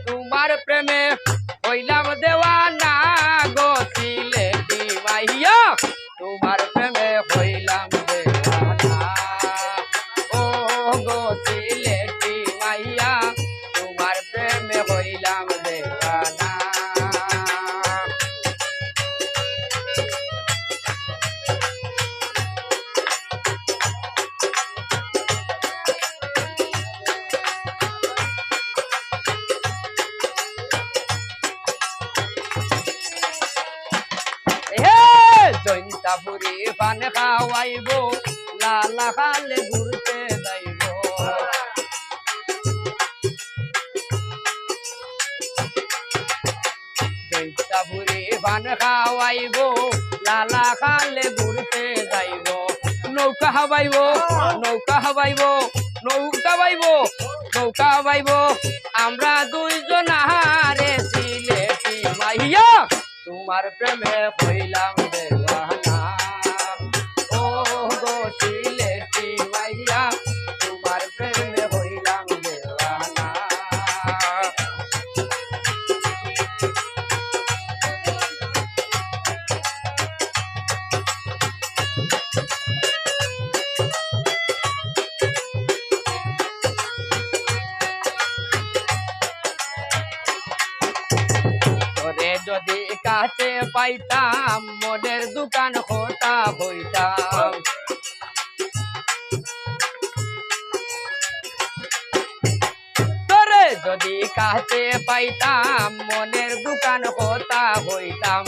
তোমার প্রেমে হইলাম দেওয়ানা গো সিলেটি মাইয়া তোমার প্রেমে হইলাম দেওয়ানা ও গো সিলেটি মাইয়া তোমার প্রেমে হইলাম দেওয়ানা জৈন্তাপুরি পান খাওয়াইব লালা খালে ঘুরতে যাইব জৈন্তাপুরি পান খাওয়াইব লালা খালে ঘুরতে যাইব নৌকা হাবাইব আমরা দুইজন হারে সিলেটি মাইয়া তোমার প্রেমে হইলাম দেওয়ানা ও গো সিলেটি মাইয়া তোমার প্রেমে হইলাম দেওয়ানা যদি কাছে পাইতাম মনের দোকান খোটা হইতাম তোরে যদি কাছে পাইতাম মনের দোকান খোটা হইতাম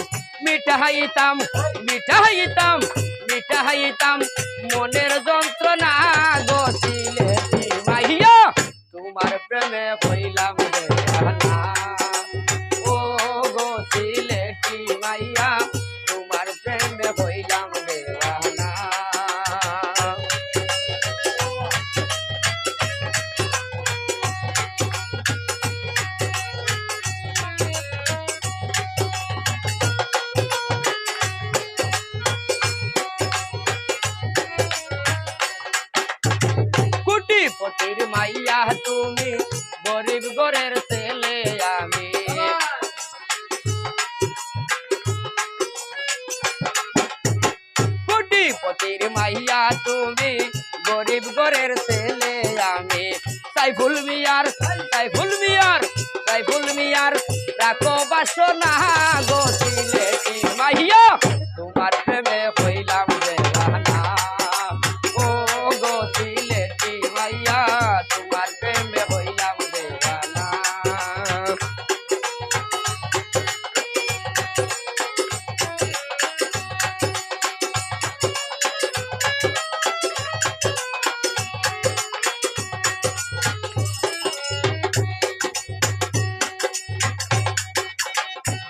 মিঠাইতাম মনের যন্ত্রণা গো সিলেটি মাইয়া তোমার প্রেমে হইলাম দেওয়ানা সিলেটি মাইয়া তোমার প্রেমে হইলাম দেওয়ানা কোটিপতির মাইয়া তুমি গরিব ঘরের ছেলে আমি কোটিপতির মাইয়া তুমি গরিব ঘরের ছেলে আমি সাইফুল মিয়ার রাখো বাসনা গো সিলেটি মাইয়া তোমার প্রেমে হইলাম দেওয়ানা ও গো সিলেটি মাইয়া তোমার প্রেমে হইলাম দেওয়ানা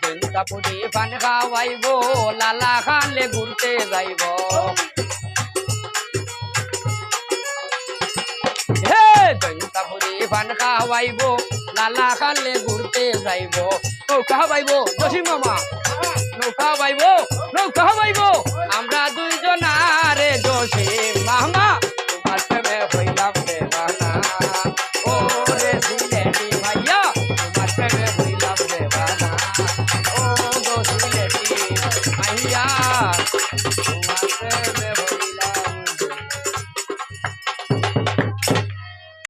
জৈন্তাপুরি পান খাওয়াইব লালা খালে ঘুরতে যাইব হে জৈন্তাপুরি পান খাওয়াইব লালা খালে ঘুরতে যাইব নৌকা হাবাইব জসিম মামা নৌকা হাবাইব আমরা